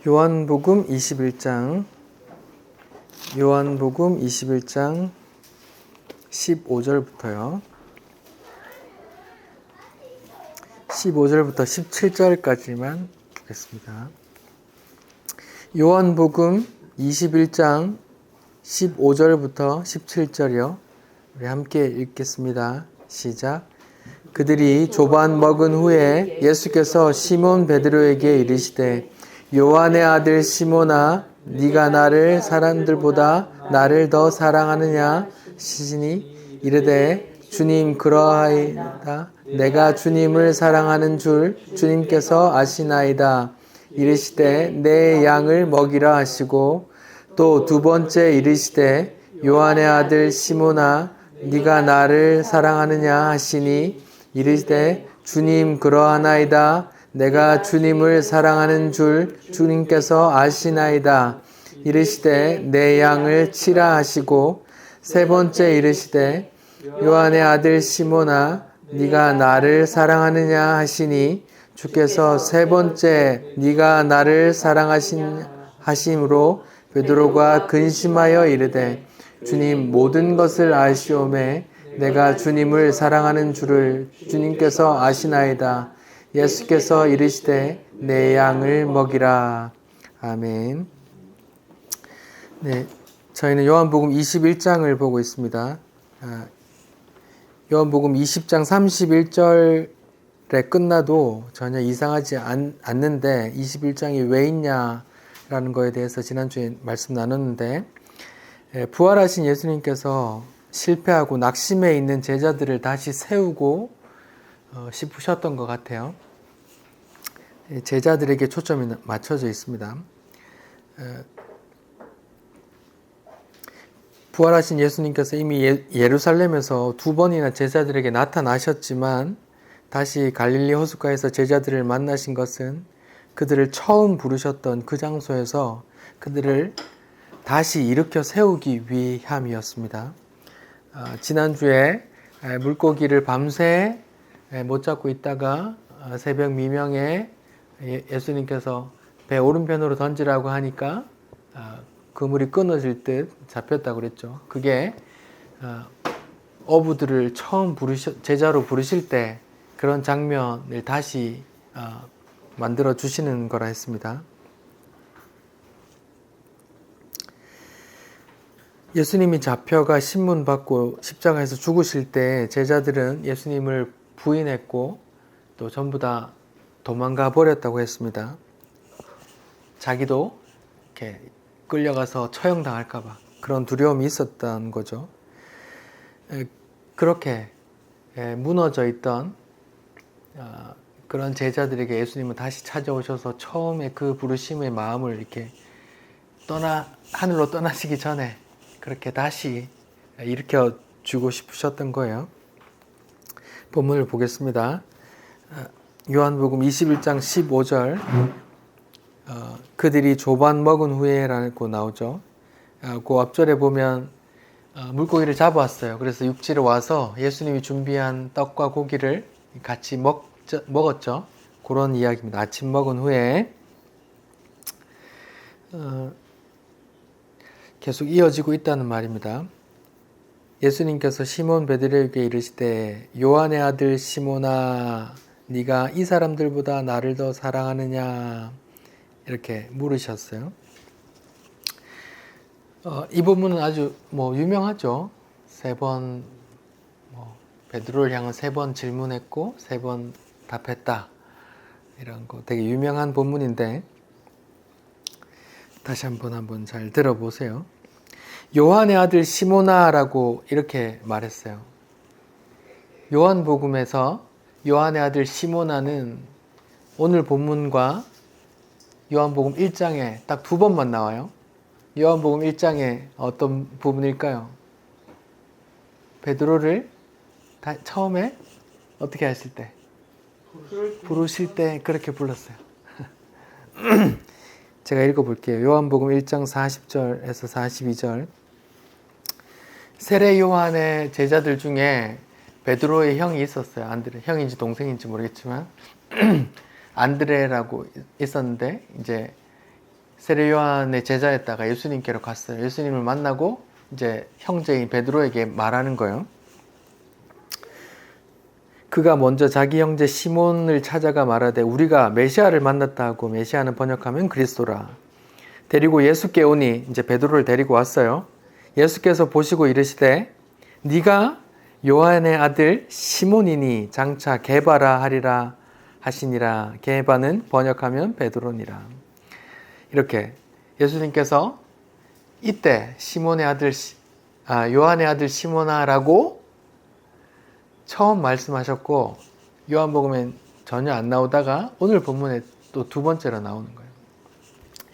요한복음 21장 15절부터요. 15절부터 17절까지만 보겠습니다. 요한복음 21장 15절부터 17절이요. 우리 함께 읽겠습니다. 시작. 그들이 조반 먹은 후에 예수께서 시몬 베드로에게 이르시되 요한의 아들 시몬아 네가 나를 사람들보다 나를 더 사랑하느냐 시시니 이르되 주님 그러하이다. 내가 주님을 사랑하는 줄 주님께서 아시나이다. 이르시되 내 양을 먹이라 하시고 또 두 번째 이르시되 요한의 아들 시몬아 네가 나를 사랑하느냐 하시니 이르시되 주님 그러하나이다. 내가 주님을 사랑하는 줄 주님께서 아시나이다. 이르시되 내 양을 치라 하시고 세 번째 이르시되 요한의 아들 시몬아 네가 나를 사랑하느냐 하시니 주께서 세 번째 네가 나를 사랑하심으로 베드로가 근심하여 이르되 주님 모든 것을 아시오매 내가 주님을 사랑하는 줄을 주님께서 아시나이다. 예수께서 이르시되 내 양을 먹이라. 아멘. 네, 저희는 요한복음 21장을 보고 있습니다. 요한복음 20장 31절에 끝나도 전혀 이상하지 않는데 21장이 왜 있냐라는 거에 대해서 지난주에 말씀 나눴는데 부활하신 예수님께서 실패하고 낙심해 있는 제자들을 다시 세우고 싶으셨던 것 같아요. 제자들에게 초점이 맞춰져 있습니다. 부활하신 예수님께서 이미 예루살렘에서 두 번이나 제자들에게 나타나셨지만 다시 갈릴리 호숫가에서 제자들을 만나신 것은 그들을 처음 부르셨던 그 장소에서 그들을 다시 일으켜 세우기 위함이었습니다. 지난주에 물고기를 밤새 못 잡고 있다가 새벽 미명에 예수님께서 배 오른편으로 던지라고 하니까 그물이 끊어질 듯 잡혔다고 그랬죠. 그게 어부들을 처음 제자로 부르실 때 그런 장면을 다시 만들어 주시는 거라 했습니다. 예수님이 잡혀가 신문받고 십자가에서 죽으실 때 제자들은 예수님을 부인했고 또 전부 다 도망가 버렸다고 했습니다. 자기도 이렇게 끌려가서 처형당할까 봐 그런 두려움이 있었던 거죠. 그렇게 무너져 있던 그런 제자들에게 예수님은 다시 찾아오셔서 처음에 그 부르심의 마음을 이렇게 하늘로 떠나시기 전에 그렇게 다시 일으켜 주고 싶으셨던 거예요. 본문을 보겠습니다. 요한복음 21장 15절 그들이 조반 먹은 후에라고 나오죠. 그 앞절에 보면 물고기를 잡아왔어요. 그래서 육지로 와서 예수님이 준비한 떡과 고기를 같이 먹었죠. 그런 이야기입니다. 아침 먹은 후에 계속 이어지고 있다는 말입니다. 예수님께서 시몬 베드로에게 이르시되 요한의 아들 시몬아 네가 이 사람들보다 나를 더 사랑하느냐 이렇게 물으셨어요. 이 부분은 아주 유명하죠. 세 번 베드로를 향한 3번 질문했고 3번 답했다. 이런 거 되게 유명한 본문인데 다시 한번 잘 들어보세요. 요한의 아들 시모나라고 이렇게 말했어요. 요한복음에서 요한의 아들 시모나는 오늘 본문과 요한복음 1장에 딱 2번만 나와요. 요한복음 1장에 어떤 부분일까요? 베드로를 처음에 어떻게 하실 때? 부르실 때 그렇게 불렀어요. 제가 읽어볼게요. 요한복음 1장 40절에서 42절. 세례 요한의 제자들 중에 베드로의 형이 있었어요. 안드레. 형인지 동생인지 모르겠지만 안드레라고 있었는데 이제 세례 요한의 제자였다가 예수님께로 갔어요. 예수님을 만나고 이제 형제인 베드로에게 말하는 거예요. 그가 먼저 자기 형제 시몬을 찾아가 말하되 우리가 메시아를 만났다 하고, 메시아는 번역하면 그리스도라. 데리고 예수께 오니, 이제 베드로를 데리고 왔어요. 예수께서 보시고 이르시되 네가 요한의 아들 시몬이니 장차 게바라 하리라 하시니라. 게바는 번역하면 베드로니라. 이렇게 예수님께서 이때 요한의 아들 시몬아라고 처음 말씀하셨고, 요한복음엔 전혀 안 나오다가 오늘 본문에 또 두 번째로 나오는 거예요.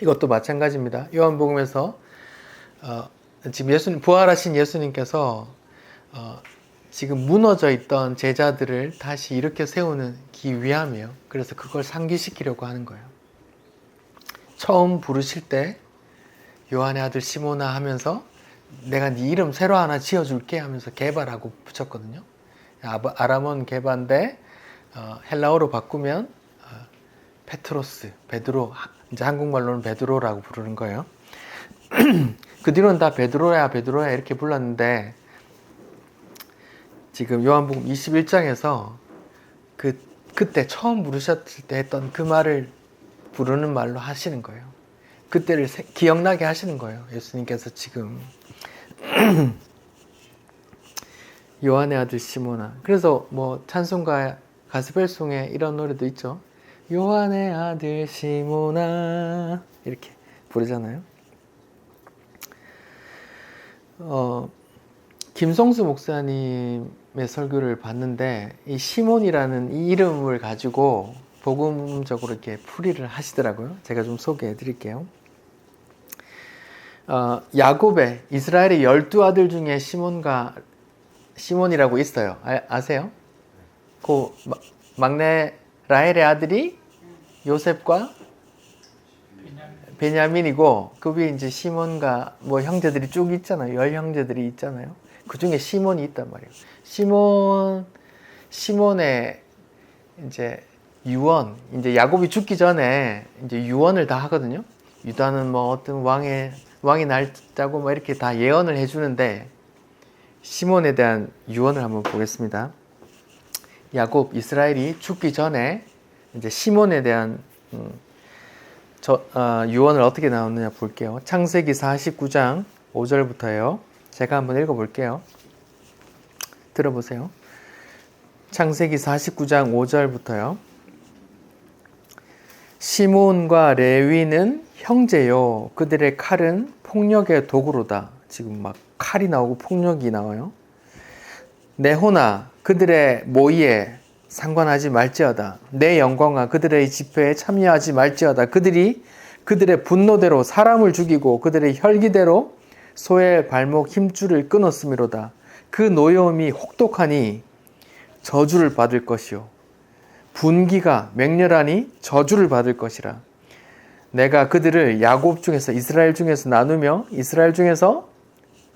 이것도 마찬가지입니다. 요한복음에서 지금 부활하신 예수님께서 지금 무너져 있던 제자들을 다시 일으켜 세우기 위함이에요. 그래서 그걸 상기시키려고 하는 거예요. 처음 부르실 때 요한의 아들 시몬아 하면서 내가 네 이름 새로 하나 지어줄게 하면서 게바라고 붙였거든요. 아람어는 게바인데 헬라어로 바꾸면 페트로스, 베드로, 이제 한국말로는 베드로라고 부르는 거예요. 그 뒤로는 다 베드로야 이렇게 불렀는데, 지금 요한복음 21장에서 그때 처음 부르셨을 때 했던 그 말을 부르는 말로 하시는 거예요. 그때를 기억나게 하시는 거예요. 예수님께서 지금 요한의 아들 시몬아. 그래서 뭐 찬송가 가스펠송에 이런 노래도 있죠. 요한의 아들 시몬아 이렇게 부르잖아요. 김성수 목사님의 설교를 봤는데 이 시몬이라는 이 이름을 가지고 복음적으로 이렇게 풀이를 하시더라고요. 제가 좀 소개해 드릴게요. 야곱의 이스라엘의 12아들 중에 시몬이라고 있어요. 아세요? 그 막내 라헬의 아들이 요셉과 베냐민이고, 그 위에 이제 시몬과 뭐 형제들이 쭉 있잖아요. 10형제들이 있잖아요. 그 중에 시몬이 있단 말이에요. 시몬의 이제 유언, 이제 야곱이 죽기 전에 이제 유언을 다 하거든요. 유다는 뭐 어떤 왕이 날짜고 뭐 이렇게 다 예언을 해주는데, 시몬에 대한 유언을 한번 보겠습니다. 야곱, 이스라엘이 죽기 전에 이제 시몬에 대한 유언을 어떻게 나오느냐 볼게요. 창세기 49장 5절부터요. 제가 한번 읽어볼게요. 들어보세요. 창세기 49장 5절부터요. 시몬과 레위는 형제요. 그들의 칼은 폭력의 도구로다. 지금 막 칼이 나오고 폭력이 나와요. 네호나 그들의 모의에 상관하지 말지어다. 내 영광아 그들의 집회에 참여하지 말지어다. 그들이 그들의 분노대로 사람을 죽이고 그들의 혈기대로 소의 발목 힘줄을 끊었음이로다. 그 노여움이 혹독하니 저주를 받을 것이요 분기가 맹렬하니 저주를 받을 것이라. 내가 그들을 야곱 중에서 이스라엘 중에서 나누며 이스라엘 중에서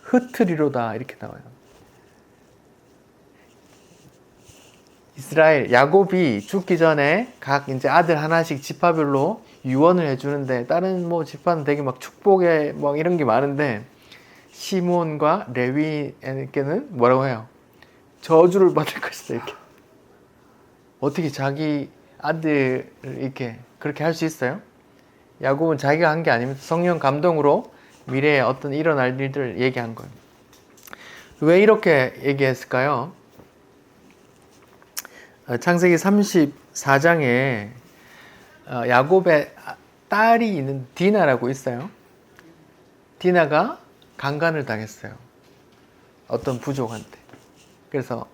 흩으리로다. 이렇게 나와요. 이스라엘 야곱이 죽기 전에 각 이제 아들 하나씩 지파별로 유언을 해주는데, 다른 뭐 지파는 되게 막 축복에 뭐 이런 게 많은데 시몬과 레위에게는 뭐라고 해요? 저주를 받을 것이다. 이렇게. 어떻게 자기 아들을 이렇게 그렇게 할 수 있어요? 야곱은 자기가 한 게 아닙니다. 성령 감동으로 미래에 어떤 일어날 일들을 얘기한 거예요. 왜 이렇게 얘기했을까요? 창세기 34장에 야곱의 딸이 있는 디나라고 있어요. 디나가 강간을 당했어요. 어떤 부족한테. 그래서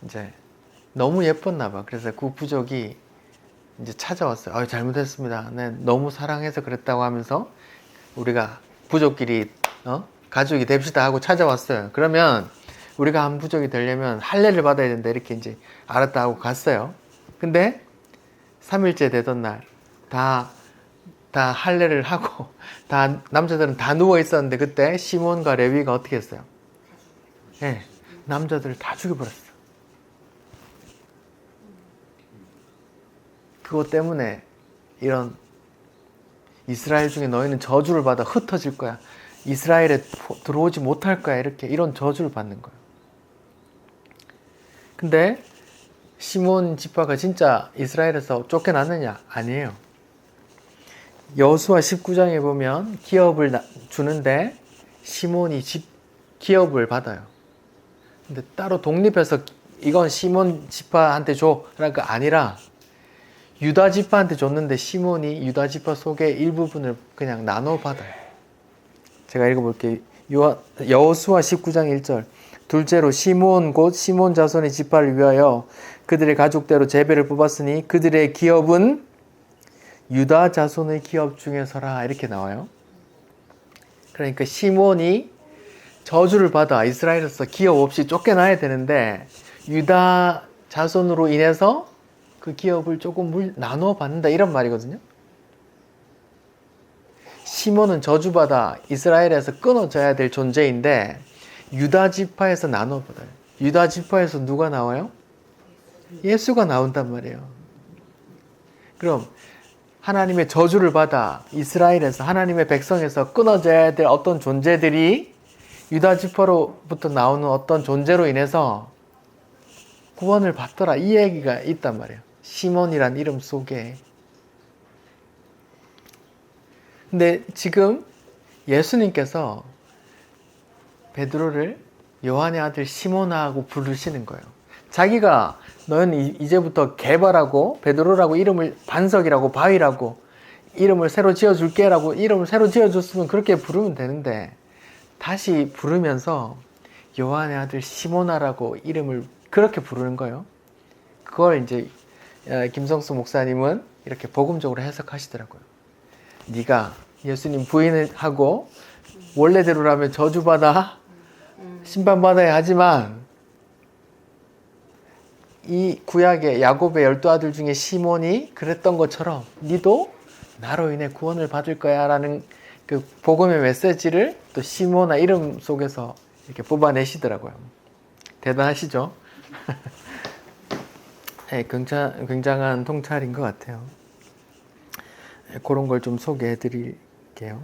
이제 너무 예뻤나 봐. 그래서 그 부족이 이제 찾아왔어요. 잘못했습니다. 네, 너무 사랑해서 그랬다고 하면서 우리가 부족끼리 가족이 됩시다 하고 찾아왔어요. 그러면 우리가 한 부족이 되려면 할례를 받아야 된다. 이렇게 이제 알았다 하고 갔어요. 근데 3일째 되던 날 다 할례를 하고 다 남자들은 다 누워 있었는데, 그때 시몬과 레위가 어떻게 했어요? 네, 남자들을 다 죽여버렸어요. 그것 때문에 이스라엘 중에 너희는 저주를 받아 흩어질 거야. 이스라엘에 들어오지 못할 거야. 이렇게 이런 저주를 받는 거예요. 근데 시몬 지파가 진짜 이스라엘에서 쫓겨났느냐? 아니에요. 여호수아 19장에 보면 기업을 주는데 시몬이 기업을 받아요. 근데 따로 독립해서 이건 시몬 지파한테 줘라는 거 아니라 유다 지파한테 줬는데 시몬이 유다 지파 속의 일부분을 그냥 나눠 받아요. 제가 읽어볼게요. 여호수아 19장 1절. 둘째로 시몬 곧 시몬 자손의 지파를 위하여 그들의 가족대로 제배를 뽑았으니 그들의 기업은 유다 자손의 기업 중에서라. 이렇게 나와요. 그러니까 시몬이 저주를 받아 이스라엘에서 기업 없이 쫓겨나야 되는데 유다 자손으로 인해서 그 기업을 조금 나눠 받는다 이런 말이거든요. 시몬은 저주받아 이스라엘에서 끊어져야 될 존재인데 유다 지파에서 나눠 받아요. 유다 지파에서 누가 나와요? 예수가 나온단 말이에요. 그럼 하나님의 저주를 받아 이스라엘에서 하나님의 백성에서 끊어져야 될 어떤 존재들이 유다 지파로부터 나오는 어떤 존재로 인해서 구원을 받더라. 이 얘기가 있단 말이에요. 시몬이란 이름 속에. 근데 지금 예수님께서 베드로를 요한의 아들 시몬아라고 부르시는 거예요. 자기가 너는 이제부터 개바라고 베드로라고 이름을 반석이라고 바위라고 이름을 새로 지어줄게 라고 이름을 새로 지어줬으면 그렇게 부르면 되는데 다시 부르면서 요한의 아들 시몬아라고 이름을 그렇게 부르는 거예요. 그걸 이제 김성수 목사님은 이렇게 복음적으로 해석하시더라고요. 네가 예수님 부인을 하고 원래대로라면 저주받아 심판받아야 하지만 이 구약의 야곱의 12아들 중에 시몬이 그랬던 것처럼 니도 나로 인해 구원을 받을 거야 라는 그 복음의 메시지를 또 시몬아 이름 속에서 이렇게 뽑아내시더라고요. 대단하시죠? 네, 굉장한 통찰인 것 같아요. 그런 걸 좀 소개해 드릴게요.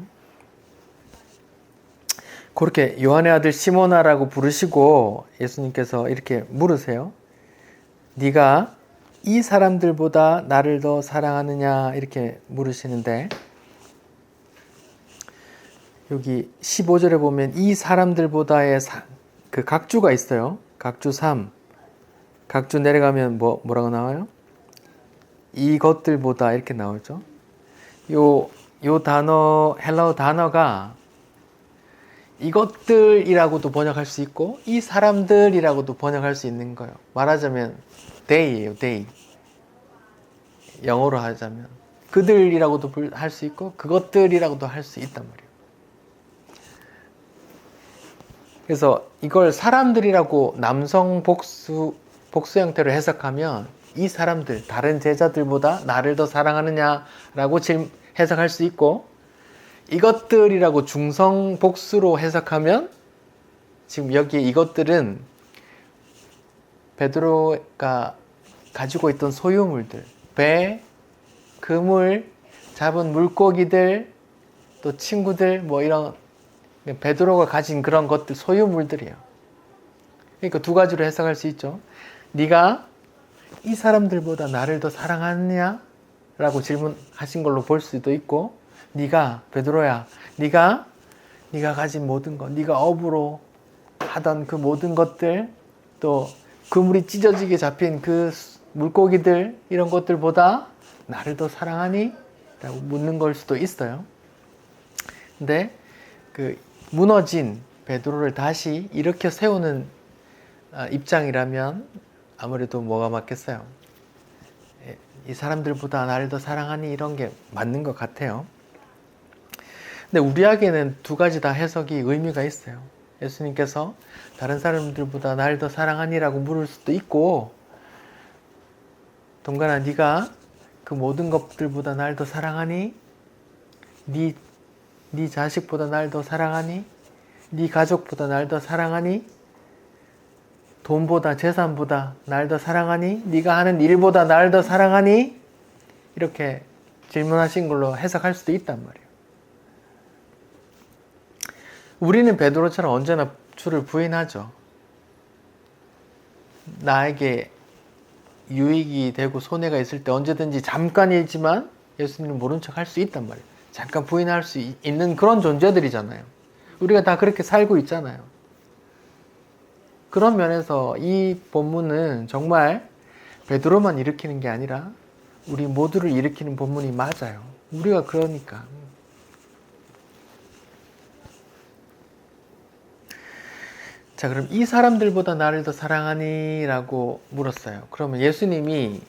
그렇게 요한의 아들 시몬아라고 부르시고 예수님께서 이렇게 물으세요. 네가 이 사람들보다 나를 더 사랑하느냐 이렇게 물으시는데 여기 15절에 보면 이 사람들보다의 그 각주가 있어요. 각주 3. 각주 내려가면 뭐라고 나와요? 이것들보다 이렇게 나오죠. 요 단어, 헬라어 단어가 이것들이라고도 번역할 수 있고 이 사람들이라고도 번역할 수 있는 거예요. 말하자면 they예요. they. 영어로 하자면 그들이라고도 할 수 있고 그것들이라고도 할 수 있단 말이에요. 그래서 이걸 사람들이라고 남성 복수 형태로 해석하면 이 사람들, 다른 제자들보다 나를 더 사랑하느냐라고 해석할 수 있고 이것들이라고 중성 복수로 해석하면 지금 여기에 이것들은 베드로가 가지고 있던 소유물들, 배, 그물, 잡은 물고기들, 또 친구들 뭐 이런 베드로가 가진 그런 것들 소유물들이에요. 그러니까 두 가지로 해석할 수 있죠. 네가 이 사람들보다 나를 더 사랑하느냐? 라고 질문하신 걸로 볼 수도 있고 네가 베드로야 네가 가진 모든 것 네가 업으로 하던 그 모든 것들 또 그물이 찢어지게 잡힌 그 물고기들 이런 것들보다 나를 더 사랑하니? 라고 묻는 걸 수도 있어요. 근데 그 무너진 베드로를 다시 일으켜 세우는 입장이라면 아무래도 뭐가 맞겠어요? 이 사람들보다 나를 더 사랑하니 이런 게 맞는 것 같아요. 근데 우리에게는 두 가지 다 해석이 의미가 있어요. 예수님께서 다른 사람들보다 나를 더 사랑하니라고 물을 수도 있고 동간아 네가 그 모든 것들보다 나를 더 사랑하니? 네 자식보다 나를 더 사랑하니? 네 가족보다 나를 더 사랑하니? 돈보다 재산보다 나를 더 사랑하니? 네가 하는 일보다 나를 더 사랑하니? 이렇게 질문하신 걸로 해석할 수도 있단 말이에요. 우리는 베드로처럼 언제나 주를 부인하죠. 나에게 유익이 되고 손해가 있을 때 언제든지 잠깐이지만 예수님은 모른 척 할 수 있단 말이에요. 잠깐 부인할 수 있는 그런 존재들이잖아요. 우리가 다 그렇게 살고 있잖아요. 그런 면에서 이 본문은 정말 베드로만 일으키는 게 아니라 우리 모두를 일으키는 본문이 맞아요. 우리가 그러니까. 자, 그럼 이 사람들보다 나를 더 사랑하니? 라고 물었어요. 그러면 예수님이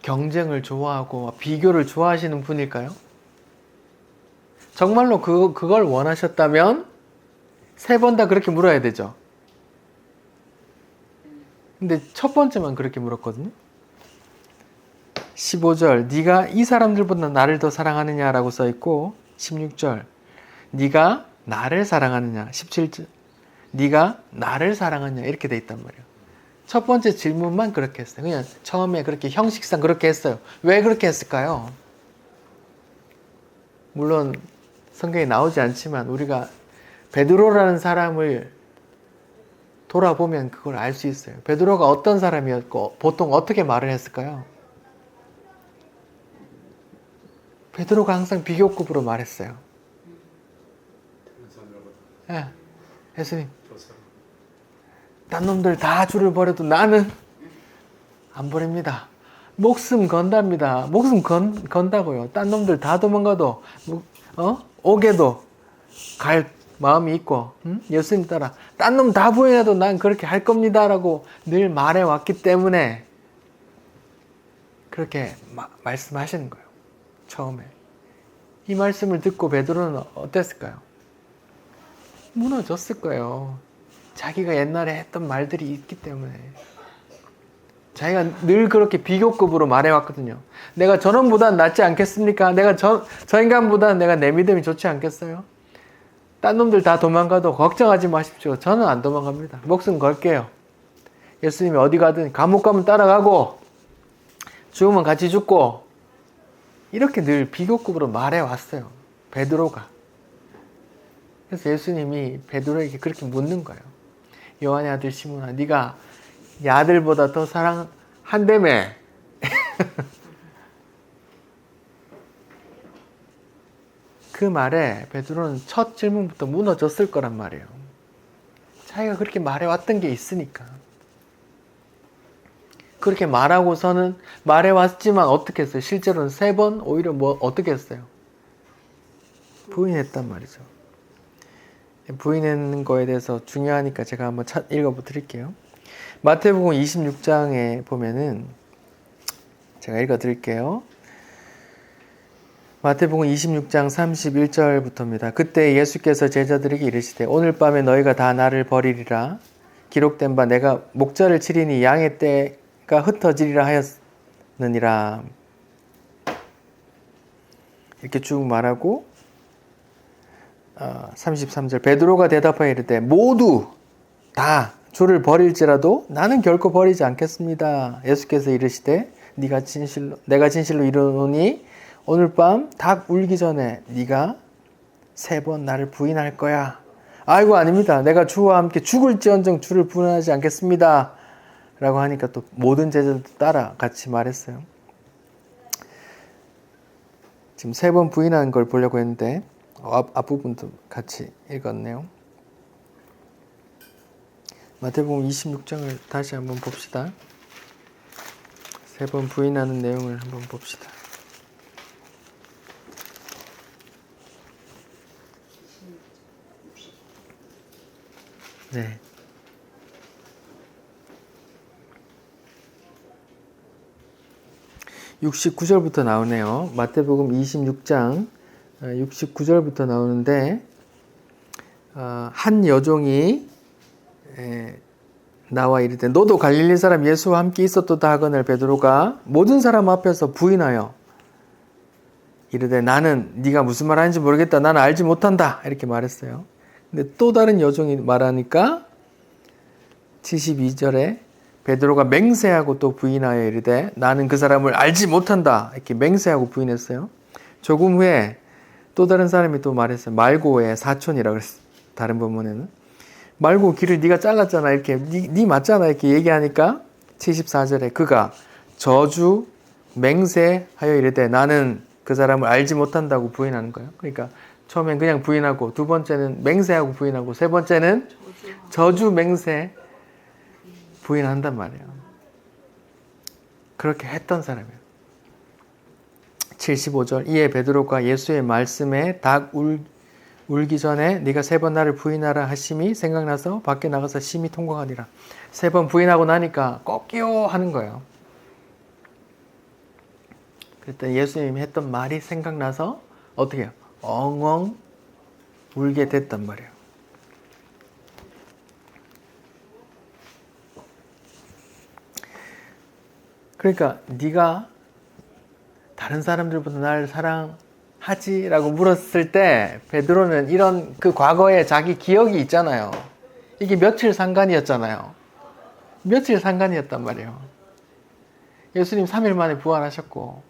경쟁을 좋아하고 비교를 좋아하시는 분일까요? 정말로 그걸 원하셨다면 3번 다 그렇게 물어야 되죠. 근데 첫 번째만 그렇게 물었거든요. 15절, 네가 이 사람들보다 나를 더 사랑하느냐라고 써있고, 16절, 네가 나를 사랑하느냐. 17절, 네가 나를 사랑하느냐. 이렇게 돼 있단 말이에요. 첫 번째 질문만 그렇게 했어요. 그냥 처음에 그렇게 형식상 그렇게 했어요. 왜 그렇게 했을까요? 물론 성경에 나오지 않지만 우리가 베드로라는 사람을 돌아보면 그걸 알 수 있어요. 베드로가 어떤 사람이었고 보통 어떻게 말을 했을까요? 베드로가 항상 비교급으로 말했어요. 예, 예수님, 딴 놈들 다 주를 버려도 나는 안 버립니다. 목숨 건답니다. 목숨 건다고요. 딴 놈들 다 도망가도 옥에도 갈 마음이 있고 예수님 따라 딴 놈 다 부인해도 난 그렇게 할 겁니다 라고 늘 말해왔기 때문에 그렇게 말씀하시는 거예요. 처음에 이 말씀을 듣고 베드로는 어땠을까요? 무너졌을 거예요. 자기가 옛날에 했던 말들이 있기 때문에. 자기가 늘 그렇게 비교급으로 말해왔거든요. 내가 저놈보단 낫지 않겠습니까? 내가 저 인간보다는 내가 내 믿음이 좋지 않겠어요? 딴 놈들 다 도망가도 걱정하지 마십시오. 저는 안 도망갑니다. 목숨 걸게요. 예수님이 어디 가든 감옥 가면 따라가고 죽으면 같이 죽고 이렇게 늘 비교급으로 말해왔어요. 베드로가. 그래서 예수님이 베드로에게 그렇게 묻는 거예요. 요한의 아들 시몬아, 네가 이 아들보다 더 사랑한다며. 그 말에 베드로는 첫 질문부터 무너졌을 거란 말이에요. 자기가 그렇게 말해왔던 게 있으니까. 그렇게 말하고서는 말해왔지만 어떻게 했어요? 실제로는 3번 오히려 어떻게 했어요? 부인했단 말이죠. 부인하는 거에 대해서 중요하니까 제가 한번 읽어드릴게요. 마태복음 26장에 보면은 제가 읽어드릴게요. 마태복음 26장 31절부터입니다. 그때 예수께서 제자들에게 이르시되 오늘 밤에 너희가 다 나를 버리리라. 기록된 바 내가 목자를 치리니 양의 떼가 흩어지리라 하였느니라. 이렇게 쭉 말하고 33절 베드로가 대답하여 이르되 모두 다 주를 버릴지라도 나는 결코 버리지 않겠습니다. 예수께서 이르시되 내가 진실로 이르노니 오늘 밤 닭 울기 전에 네가 3번 나를 부인할 거야. 아이고 아닙니다. 내가 주와 함께 죽을지언정 주를 부인하지 않겠습니다. 라고 하니까 또 모든 제자들도 따라 같이 말했어요. 지금 3번 부인하는 걸 보려고 했는데 앞부분도 같이 읽었네요. 마태복음 26장을 다시 한번 봅시다. 3번 부인하는 내용을 한번 봅시다. 네. (69절부터) 나오네요. 마태복음 26장 69절부터 나오는데 한 여종이 나와 이르되 너도 갈릴리 사람 예수와 함께 있었도다 하거늘 베드로가 모든 사람 앞에서 부인하여 이르되 나는 네가 무슨 말 하는지 모르겠다. 나는 알지 못한다. 이렇게 말했어요. 근데 또 다른 여종이 말하니까 72절에 베드로가 맹세하고 또 부인하여 이르되 나는 그 사람을 알지 못한다. 이렇게 맹세하고 부인했어요. 조금 후에 또 다른 사람이 또 말했어요. 말고의 사촌이라고 그랬어요. 다른 본문에는. 말고 길을 네가 잘랐잖아. 이렇게 네 맞잖아. 이렇게 얘기하니까 74절에 그가 저주 맹세하여 이르되 나는 그 사람을 알지 못한다고 부인하는 거예요. 그러니까 처음엔 그냥 부인하고 두 번째는 맹세하고 부인하고 세 번째는 저주 맹세 부인한단 말이에요. 그렇게 했던 사람이에요. 75절 이에 베드로가 예수의 말씀에 닭 울기 전에 네가 세 번 나를 부인하라 하심이 생각나서 밖에 나가서 심히 통곡하니라. 세 번 부인하고 나니까 꺾여 하는 거예요. 그랬더니 예수님이 했던 말이 생각나서 어떻게 해요? 엉엉 울게 됐단 말이에요. 그러니까 네가 다른 사람들보다 나를 사랑하지? 라고 물었을 때 베드로는 이런 그 과거에 자기 기억이 있잖아요. 이게 며칠 상간이었잖아요. 며칠 상간이었단 말이에요. 예수님 3일 만에 부활하셨고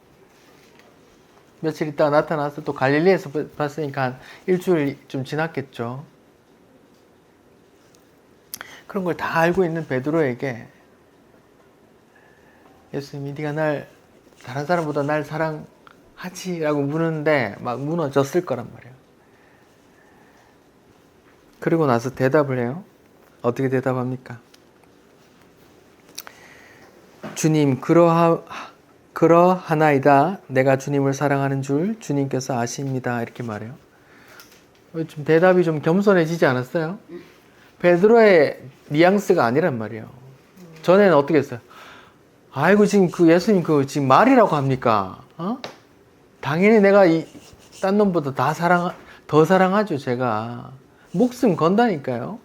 며칠 있다가 나타나서 또 갈릴리에서 봤으니까 한 일주일 좀 지났겠죠. 그런 걸 다 알고 있는 베드로에게 예수님이 네가 날 다른 사람보다 날 사랑하지? 라고 묻는데 막 무너졌을 거란 말이에요. 그리고 나서 대답을 해요. 어떻게 대답합니까? 주님 그러하나이다. 내가 주님을 사랑하는 줄 주님께서 아십니다. 이렇게 말해요. 좀 대답이 좀 겸손해지지 않았어요? 베드로의 뉘앙스가 아니란 말이에요. 전에는 어떻게 했어요? 아이고 지금 그 예수님 그 지금 말이라고 합니까? 당연히 내가 딴 놈보다 더 사랑하죠. 제가 목숨 건다니까요.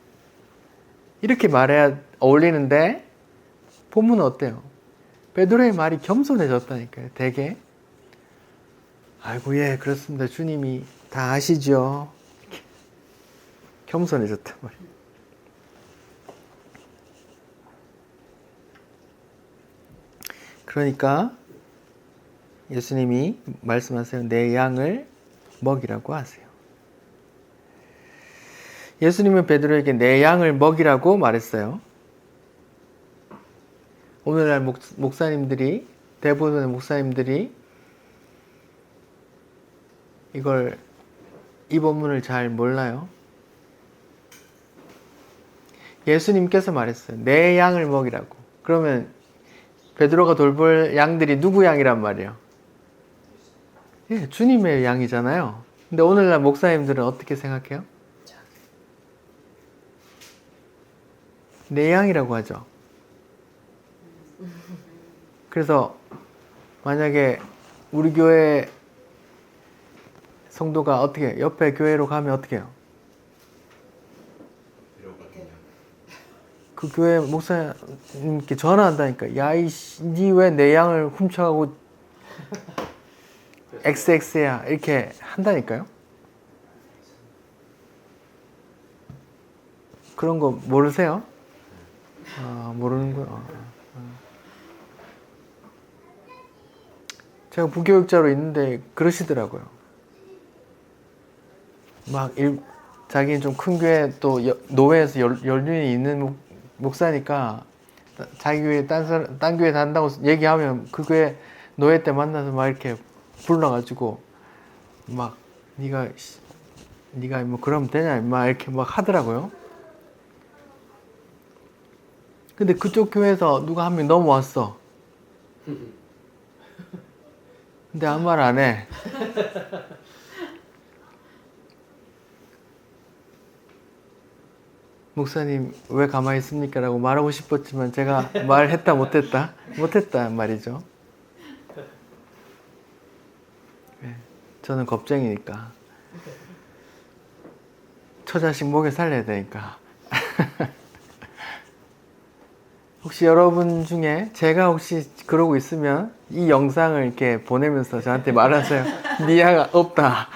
이렇게 말해야 어울리는데 본문은 어때요? 베드로의 말이 겸손해졌다니까요. 되게 아이고 예 그렇습니다. 주님이 다 아시죠. 겸손해졌단 말이에요. 그러니까 예수님이 말씀하세요. 내 양을 먹이라고 하세요. 예수님은 베드로에게 내 양을 먹이라고 말했어요. 오늘날 목사님들이 대부분의 목사님들이 이 본문을 잘 몰라요. 예수님께서 말했어요. 내 양을 먹이라고. 그러면 베드로가 돌볼 양들이 누구 양이란 말이에요? 예, 주님의 양이잖아요. 근데 오늘날 목사님들은 어떻게 생각해요? 내 양이라고 하죠. 그래서 만약에 우리 교회 성도가 어떻게 해요? 옆에 교회로 가면 어떻게 해요? 그 교회 목사님께 전화한다니까. 야, 니 왜 내 양을 훔쳐가고 XX야 이렇게 한다니까요. 그런 거 모르세요? 모르는구나. 제가 부교육자로 있는데 그러시더라고요. 막 자기는 좀 큰 교회 또 노회에서 연륜이 있는 목사니까 자기 교회 딴 교회 다닌다고 얘기하면 그 교회 노회 때 만나서 막 이렇게 불러가지고 막 네가 뭐 그러면 되냐 막 이렇게 막 하더라고요. 근데 그쪽 교회에서 누가 한 명 넘어왔어. 근데 아무 말 안 해. 목사님 왜 가만히 있습니까? 라고 말하고 싶었지만 제가 말했다 못했다 말이죠. 네, 저는 겁쟁이니까 처자식 목에 살려야 되니까. 혹시 여러분 중에 제가 혹시 그러고 있으면 이 영상을 이렇게 보내면서 저한테 말하세요. 네 양 없다.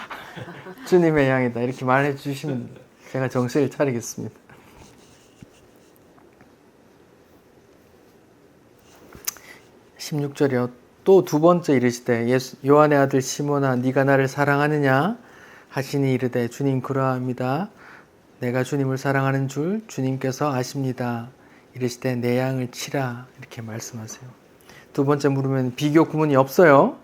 주님의 양이다. 이렇게 말해 주시면 제가 정신을 차리겠습니다. 16절이요. 또 두 번째 이르시되 요한의 아들 시몬아 네가 나를 사랑하느냐 하시니 이르되 주님 그러합니다. 내가 주님을 사랑하는 줄 주님께서 아십니다. 이르시되 내 양을 치라 이렇게 말씀하세요. 두 번째 물으면 비교 구문이 없어요.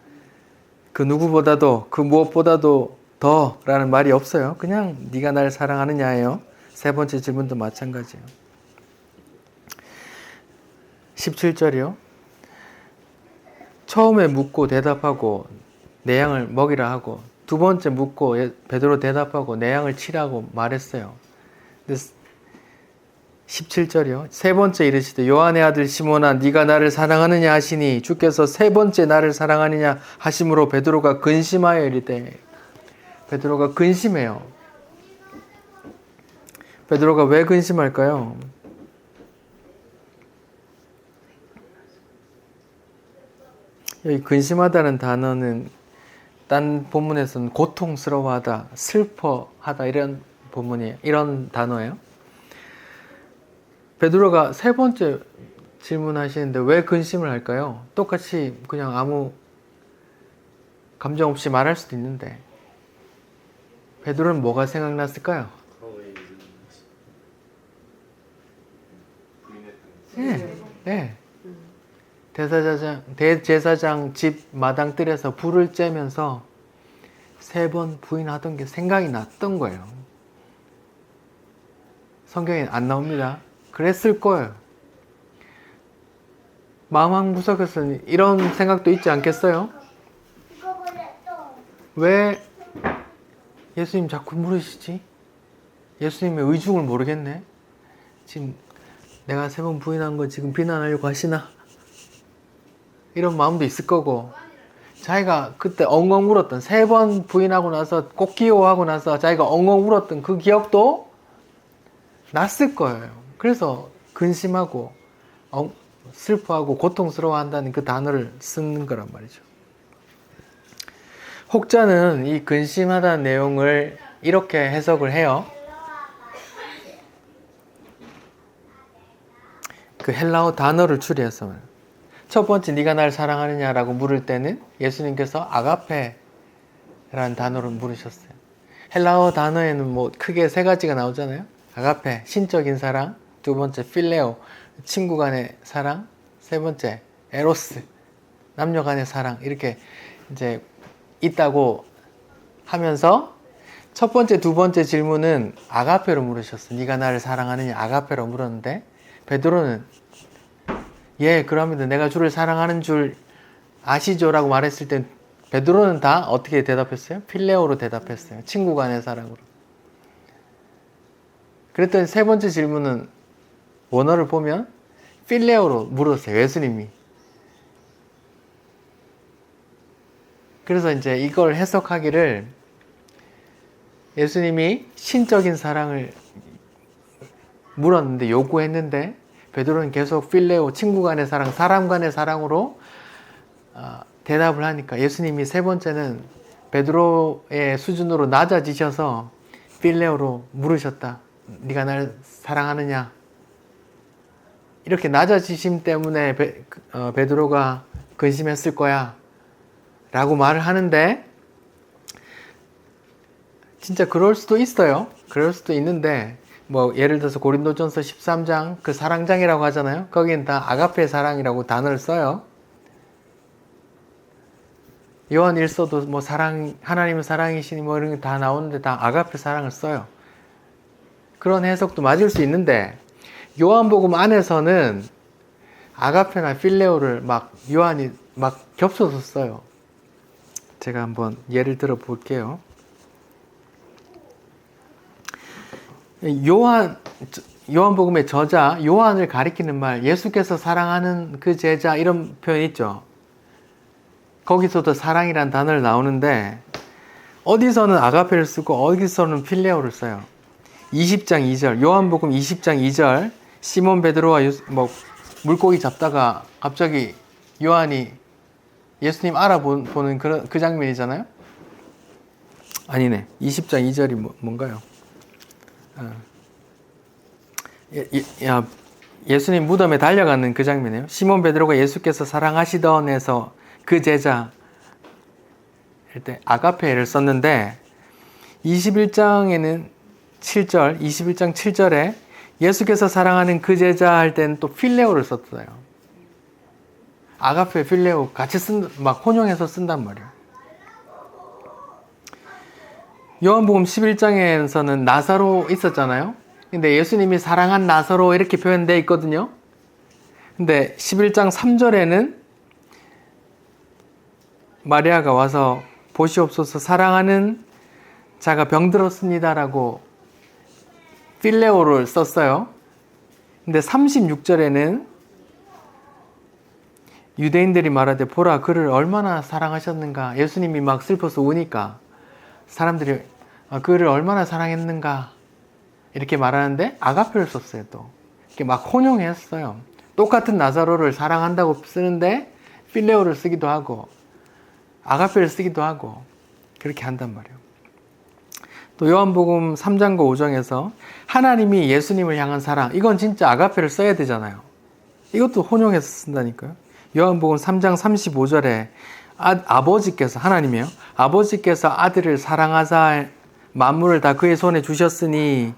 그 누구보다도 그 무엇보다도 더라는 말이 없어요. 그냥 네가 나를 사랑하느냐예요. 세 번째 질문도 마찬가지예요. 17절이요. 처음에 묻고 대답하고 내 양을 먹이라 하고 두 번째 묻고 베드로 대답하고 내 양을 치라고 말했어요. 17절이요. 세 번째 이르시되 요한의 아들 시몬아 네가 나를 사랑하느냐 하시니 주께서 세 번째 나를 사랑하느냐 하심으로 베드로가 근심하여 이르되 베드로가 근심해요. 베드로가 왜 근심할까요? 여기 근심하다는 단어는 딴 본문에서는 고통스러워하다, 슬퍼하다 이런 본문이에요. 이런 단어예요. 베드로가 세 번째 질문하시는데 왜 근심을 할까요? 똑같이 그냥 아무 감정 없이 말할 수도 있는데 베드로는 뭐가 생각났을까요? 네. 대제사장 집 마당뜰에서 불을 쬐면서 3번 부인하던 게 생각이 났던 거예요. 성경에 안 나옵니다. 그랬을 거예요. 마음 한구석에서는 이런 생각도 있지 않겠어요? 왜 예수님 자꾸 물으시지? 예수님의 의중을 모르겠네. 지금 내가 3번 부인한 거 지금 비난하려고 하시나? 이런 마음도 있을 거고, 자기가 그때 엉엉 울었던 3번 부인하고 나서 꼭 기호하고 나서 자기가 엉엉 울었던 그 기억도 났을 거예요. 그래서 근심하고 슬퍼하고 고통스러워한다는 그 단어를 쓰는 거란 말이죠. 혹자는 이 근심하다는 내용을 이렇게 해석을 해요. 그 헬라어 단어를 추리해서 첫 번째 네가 날 사랑하느냐라고 물을 때는 예수님께서 아가페라는 단어를 물으셨어요. 헬라어 단어에는 뭐 크게 3가지가 나오잖아요. 아가페, 신적인 사랑. 두 번째 필레오, 친구 간의 사랑. 세 번째 에로스, 남녀 간의 사랑. 이렇게 이제 있다고 하면서 첫 번째, 두 번째 질문은 아가페로 물으셨어요. 네가 나를 사랑하느냐 아가페로 물었는데 베드로는 예, 그럽니다. 내가 주를 사랑하는 줄 아시죠? 라고 말했을 땐 베드로는 다 어떻게 대답했어요? 필레오로 대답했어요. 친구 간의 사랑으로. 그랬더니 세 번째 질문은 원어를 보면 필레오로 물었어요. 예수님이. 그래서 이제 이걸 해석하기를 예수님이 신적인 사랑을 물었는데 요구했는데 베드로는 계속 필레오, 친구 간의 사랑, 사람 간의 사랑으로 대답을 하니까 예수님이 세 번째는 베드로의 수준으로 낮아지셔서 필레오로 물으셨다. 네가 날 사랑하느냐? 이렇게 낮아지심 때문에 베드로가 근심했을 거야 라고 말을 하는데 진짜 그럴 수도 있어요. 그럴 수도 있는데 뭐 예를 들어서 고린도전서 13장 그 사랑장이라고 하잖아요. 거기는 다 아가페 사랑이라고 단어를 써요. 요한 1서도 뭐 사랑, 하나님은 사랑이시니 뭐 이런 게 다 나오는데 다 아가페 사랑을 써요. 그런 해석도 맞을 수 있는데 요한복음 안에서는 아가페나 필레오를 막 요한이 막 겹쳐서 써요. 제가 한번 예를 들어 볼게요. 요한복음의 저자 요한을 가리키는 말, 예수께서 사랑하는 그 제자 이런 표현 있죠. 거기서도 사랑이란 단어를 나오는데 어디서는 아가페를 쓰고 어디서는 필레오를 써요. 20장 2절, 요한복음 20장 2절, 시몬 베드로와 물고기 잡다가 갑자기 요한이 예수님 알아보는 그 장면이잖아요. 아니네. 20장 2절이 뭔가요? 예수님 무덤에 달려가는 그 장면이에요. 시몬 베드로가 예수께서 사랑하시던에서 그 제자 때 아가페를 썼는데 21장에는 7절, 21장 7절에 예수께서 사랑하는 그 제자 할 때는 또 필레오를 썼어요. 아가페, 필레오 같이 막 혼용해서 쓴단 말이에요. 요한복음 11장에서는 나사로 있었잖아요. 근데 예수님이 사랑한 나사로 이렇게 표현되어 있거든요. 근데 11장 3절에는 마리아가 와서 보시옵소서 사랑하는 자가 병들었습니다라고 필레오를 썼어요. 근데 36절에는 유대인들이 말하되 보라 그를 얼마나 사랑하셨는가. 예수님이 막 슬퍼서 우니까 사람들이 그를 얼마나 사랑했는가 이렇게 말하는데 아가페를 썼어요. 또 이렇게 막 혼용했어요. 똑같은 나사로를 사랑한다고 쓰는데 필레오를 쓰기도 하고 아가페를 쓰기도 하고 그렇게 한단 말이에요. 또 요한복음 3장과 5장에서 하나님이 예수님을 향한 사랑, 이건 진짜 아가페를 써야 되잖아요. 이것도 혼용해서 쓴다니까요. 요한복음 3장 35절에 아버지께서, 하나님이에요. 아버지께서 아들을 사랑하사 만물을 다 그의 손에 주셨으니,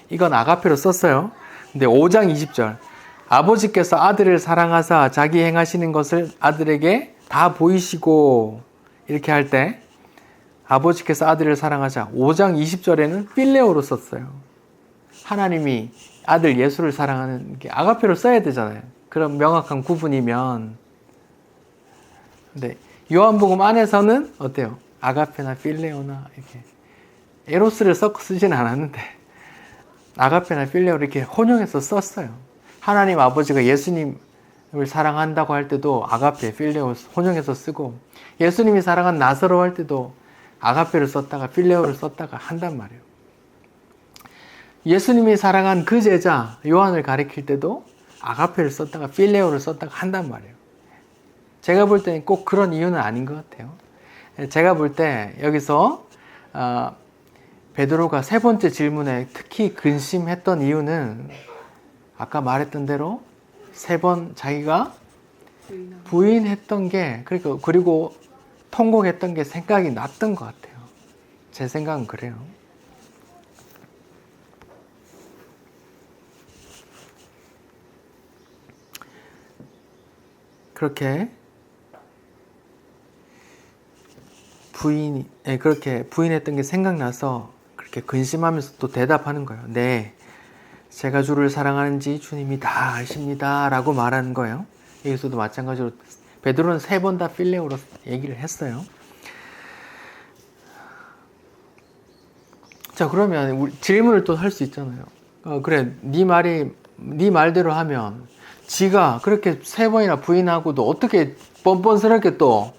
이건 아가페로 썼어요. 근데 5장 20절 아버지께서 아들을 사랑하사 자기 행하시는 것을 아들에게 다 보이시고, 이렇게 할 때 아버지께서 아들을 사랑하자 5장 20절에는 필레오로 썼어요. 하나님이 아들 예수를 사랑하는 게 아가페로 써야 되잖아요. 그런 명확한 구분이면. 근데 요한복음 안에서는 어때요? 아가페나 필레오나 이렇게 에로스를 쓰진 않았는데 아가페나 필레오를 이렇게 혼용해서 썼어요. 하나님 아버지가 예수님을 사랑한다고 할 때도 아가페, 필레오 혼용해서 쓰고, 예수님이 사랑한 나사로 할 때도 아가페를 썼다가 필레오를 썼다가 한단 말이에요. 예수님이 사랑한 그 제자 요한을 가리킬 때도 아가페를 썼다가 필레오를 썼다가 한단 말이에요. 제가 볼 때는 꼭 그런 이유는 아닌 것 같아요. 제가 볼 때 여기서 베드로가 세 번째 질문에 특히 근심했던 이유는 아까 말했던 대로 세 번 자기가 부인했던 게, 그리고 통곡했던 게 생각이 났던 것 같아요. 제 생각은 그래요. 그렇게 그렇게 부인했던 게 생각나서 그렇게 근심하면서 또 대답하는 거예요. 네, 제가 주를 사랑하는지 주님이 다 아십니다 라고 말하는 거예요. 여기서도 마찬가지로 베드로는 세 번 다 필레오로 얘기를 했어요. 자, 그러면 우리 질문을 또 할 수 있잖아요. 그래, 네 말대로 하면 지가 그렇게 세 번이나 부인하고도 어떻게 뻔뻔스럽게 또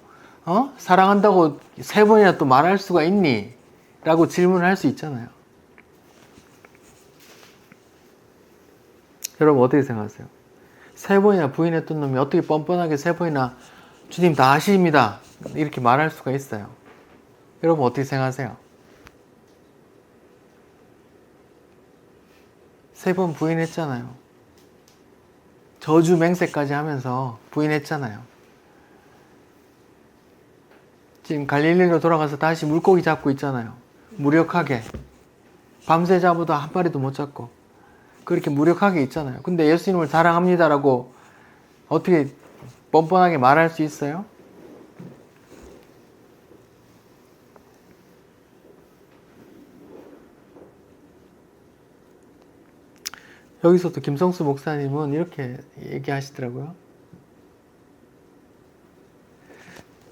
사랑한다고 세 번이나 또 말할 수가 있니? 라고 질문을 할 수 있잖아요. 여러분 어떻게 생각하세요? 세 번이나 부인했던 놈이 어떻게 뻔뻔하게 세 번이나 주님 다 아십니다 이렇게 말할 수가 있어요? 여러분 어떻게 생각하세요? 세 번 부인했잖아요. 저주 맹세까지 하면서 부인했잖아요. 지금 갈릴리로 돌아가서 다시 물고기 잡고 있잖아요. 무력하게. 밤새 잡아도 한 마리도 못 잡고 그렇게 무력하게 있잖아요. 근데 예수님을 사랑합니다라고 어떻게 뻔뻔하게 말할 수 있어요? 여기서도 김성수 목사님은 이렇게 얘기하시더라고요.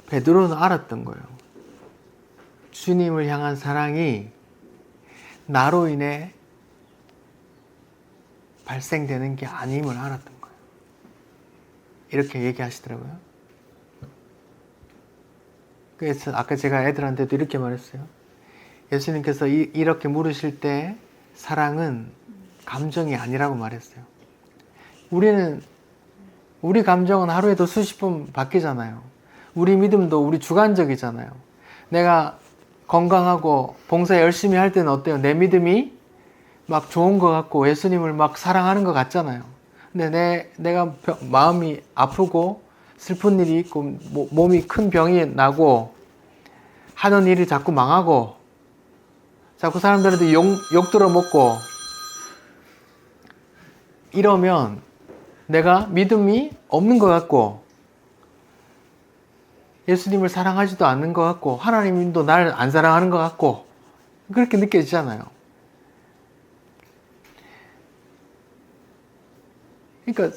베드로는 알았던 거예요. 주님을 향한 사랑이 나로 인해 발생되는 게 아님을 알았던 거예요. 이렇게 얘기하시더라고요. 그래서 아까 제가 애들한테도 이렇게 말했어요. 예수님께서 이렇게 물으실 때 사랑은 감정이 아니라고 말했어요. 우리 감정은 하루에도 수십 번 바뀌잖아요. 우리 믿음도 우리 주관적이잖아요. 내가 건강하고 봉사 열심히 할 때는 어때요? 내 믿음이 막 좋은 것 같고 예수님을 막 사랑하는 것 같잖아요. 근데 내가 마음이 아프고 슬픈 일이 있고 몸이 큰 병이 나고 하는 일이 자꾸 망하고 자꾸 사람들한테 욕 들어먹고 이러면 내가 믿음이 없는 것 같고 예수님을 사랑하지도 않는 것 같고 하나님도 나를 안 사랑하는 것 같고 그렇게 느껴지잖아요. 그러니까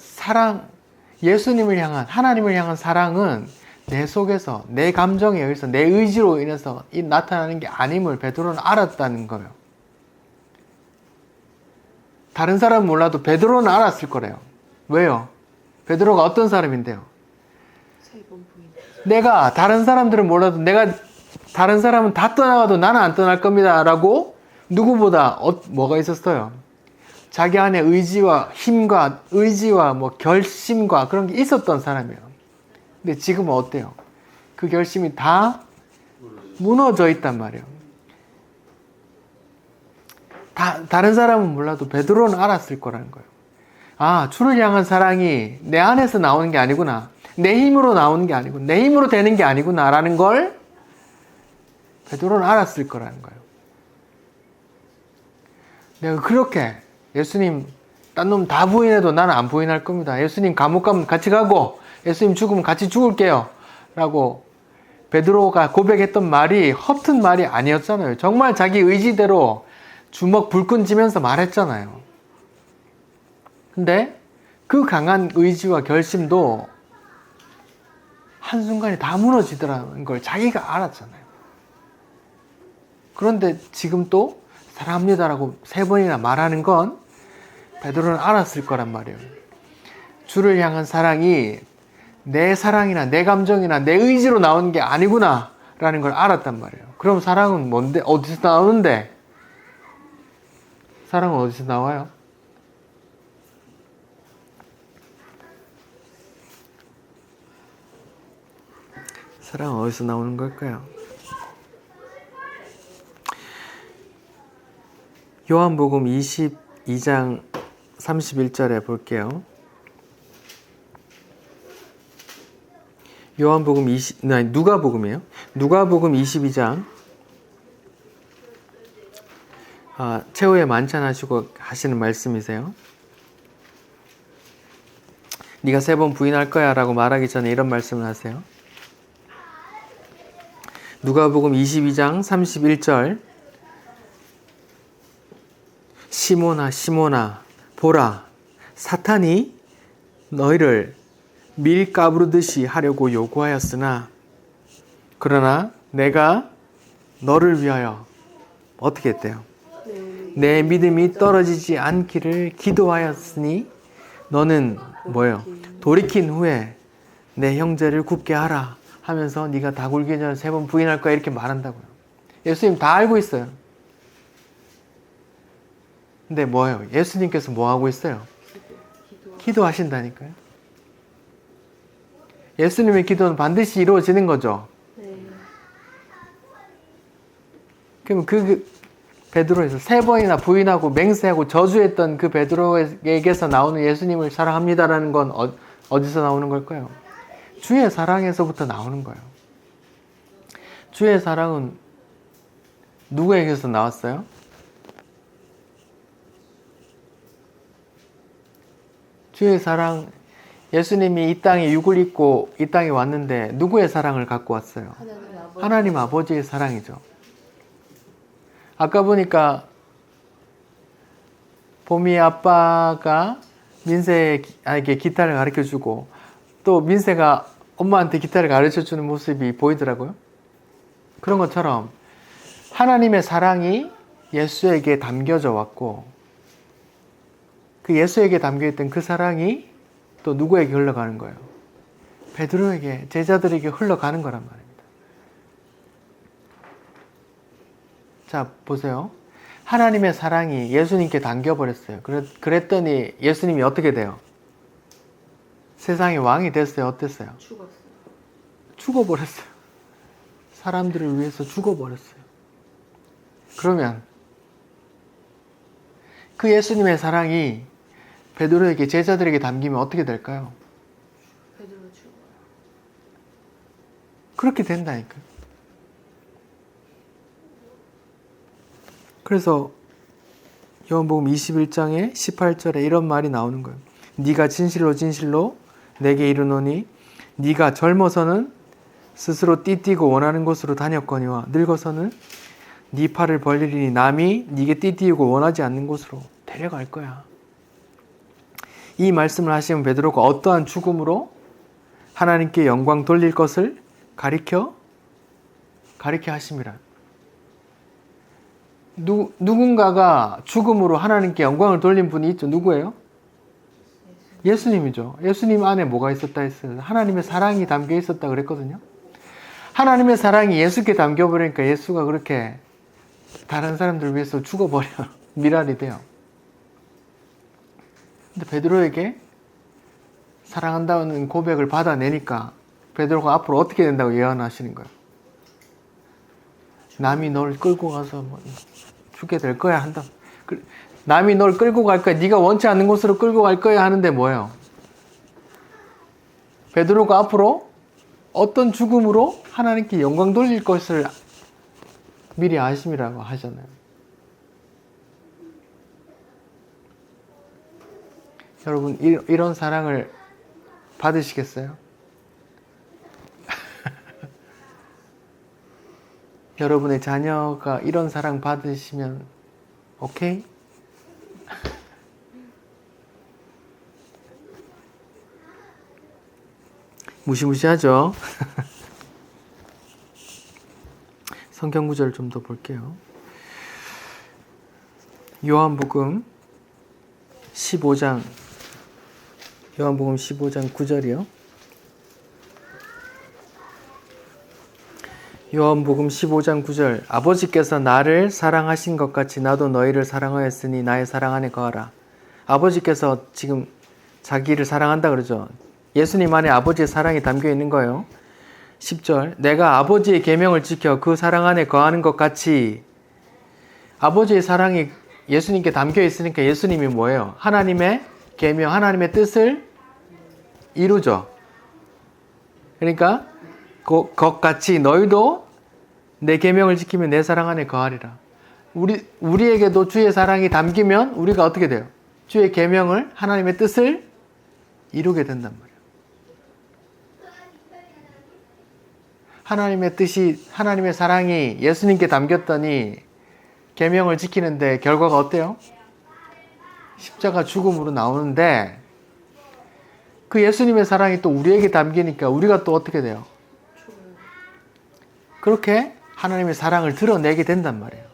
예수님을 향한 하나님을 향한 사랑은 내 속에서 내 감정에 의해서 내 의지로 인해서 나타나는 게 아님을 베드로는 알았다는 거예요. 다른 사람은 몰라도 베드로는 알았을 거래요. 왜요? 베드로가 어떤 사람인데요? 내가 다른 사람들은 몰라도 내가 다른 사람은 다 떠나가도 나는 안 떠날 겁니다 라고 누구보다 뭐가 있었어요? 자기 안에 의지와 힘과 의지와 결심과 그런 게 있었던 사람이에요. 근데 지금은 어때요? 그 결심이 다 무너져 있단 말이에요. 다른 사람은 몰라도 베드로는 알았을 거라는 거예요. 아, 주를 향한 사랑이 내 안에서 나오는 게 아니구나. 내 힘으로 나오는 게 아니고 내 힘으로 되는 게 아니구나 라는 걸 베드로는 알았을 거라는 거예요. 내가 그렇게 예수님 딴 놈 다 부인해도 나는 안 부인할 겁니다. 예수님 감옥 가면 같이 가고 예수님 죽으면 같이 죽을게요 라고 베드로가 고백했던 말이 허튼 말이 아니었잖아요. 정말 자기 의지대로 주먹 불끈 쥐면서 말했잖아요. 근데 그 강한 의지와 결심도 한순간에 다 무너지더라는 걸 자기가 알았잖아요. 그런데 지금 또 사랑합니다라고 3번이나 말하는 건 베드로는 알았을 거란 말이에요. 주를 향한 사랑이 내 사랑이나 내 감정이나 내 의지로 나오는 게 아니구나 라는 걸 알았단 말이에요. 그럼 사랑은 뭔데? 어디서 나오는데? 사랑은 어디서 나와요? 사랑은 어디서 나오는 걸까요? 요한복음 22장 31절에 볼게요. 누가복음이에요. 누가복음 22장. 최후에 만찬하시고 하시는 말씀이세요. 네가 3번 부인할 거야 라고 말하기 전에 이런 말씀을 하세요. 누가복음 22장 31절. 시몬아 시몬아 보라 사탄이 너희를 밀 까부르듯이 하려고 요구하였으나 그러나 내가 너를 위하여 어떻게 했대요? 내 믿음이 떨어지지 않기를 기도하였으니 너는 뭐예요? 돌이킨 후에 내 형제를 굳게 하라 하면서 네가 다 굴기 전에 3번 부인할 거야 이렇게 말한다고요. 예수님 다 알고 있어요. 근데 뭐예요? 예수님께서 뭐 하고 있어요? 기도하신다니까요. 예수님의 기도는 반드시 이루어지는 거죠. 그럼 그 베드로에서 3번이나 부인하고 맹세하고 저주했던 그 베드로에게서 나오는 예수님을 사랑합니다라는 건 어디서 나오는 걸까요? 주의 사랑에서부터 나오는 거예요. 주의 사랑은 누구에게서 나왔어요? 주의 사랑, 예수님이 이 땅에 육을 입고 이 땅에 왔는데 누구의 사랑을 갖고 왔어요? 하나님 아버지의 사랑이죠. 아까 보니까 봄이 아빠가 민세에게 기타를 가르쳐주고 또 민세가 엄마한테 기타를 가르쳐주는 모습이 보이더라고요. 그런 것처럼 하나님의 사랑이 예수에게 담겨져 왔고 그 예수에게 담겨있던 그 사랑이 또 누구에게 흘러가는 거예요? 베드로에게, 제자들에게 흘러가는 거란 말입니다. 자, 보세요. 하나님의 사랑이 예수님께 담겨버렸어요. 그랬더니 예수님이 어떻게 돼요? 세상의 왕이 됐어요? 어땠어요? 죽어버렸어요. 사람들을 위해서 죽어버렸어요. 그러면 그 예수님의 사랑이 베드로에게 제자들에게 담기면 어떻게 될까요? 베드로 죽어요. 그렇게 된다니까요. 그래서 요한복음 21장에 18절에 이런 말이 나오는 거예요. 네가 진실로 진실로 내게 이르노니 네가 젊어서는 스스로 띠띠고 원하는 곳으로 다녔거니와 늙어서는 네 팔을 벌리리니 남이 네게 띠띠고 원하지 않는 곳으로 데려갈 거야. 이 말씀을 하시면 베드로가 어떠한 죽음으로 하나님께 영광 돌릴 것을 가리켜 하심이라. 누군가가 죽음으로 하나님께 영광을 돌린 분이 있죠. 누구예요? 예수님이죠. 예수님 안에 뭐가 있었다 했어요? 하나님의 사랑이 담겨 있었다 그랬거든요. 하나님의 사랑이 예수께 담겨버리니까 예수가 그렇게 다른 사람들 위해서 죽어버려. 미랄이 돼요. 근데 베드로에게 사랑한다는 고백을 받아내니까 베드로가 앞으로 어떻게 된다고 예언하시는 거예요. 남이 널 끌고 가서 뭐 죽게 될 거야 한다. 남이 널 끌고 갈 거야. 네가 원치 않는 곳으로 끌고 갈 거야 하는데 뭐예요? 베드로가 앞으로 어떤 죽음으로 하나님께 영광 돌릴 것을 미리 아심이라고 하잖아요. 여러분 이런 사랑을 받으시겠어요? 여러분의 자녀가 이런 사랑 받으시면 오케이? 무시무시하죠? 성경 구절을 좀 더 볼게요. 요한복음 15장 9절이요. 요한복음 15장 9절 아버지께서 나를 사랑하신 것 같이 나도 너희를 사랑하였으니 나의 사랑 안에 거하라. 아버지께서 지금 자기를 사랑한다 그러죠. 예수님 안에 아버지의 사랑이 담겨 있는 거예요. 10절 내가 아버지의 계명을 지켜 그 사랑 안에 거하는 것 같이 아버지의 사랑이 예수님께 담겨 있으니까 예수님이 뭐예요? 하나님의 계명, 하나님의 뜻을 이루죠. 그러니까 그것같이 너희도 내 계명을 지키면 내 사랑 안에 거하리라. 우리에게도 주의 사랑이 담기면 우리가 어떻게 돼요? 주의 계명을 하나님의 뜻을 이루게 된단 말이에요. 하나님의 뜻이 하나님의 사랑이 예수님께 담겼더니 계명을 지키는데 결과가 어때요? 십자가 죽음으로 나오는데 그 예수님의 사랑이 또 우리에게 담기니까 우리가 또 어떻게 돼요? 그렇게 하나님의 사랑을 드러내게 된단 말이에요.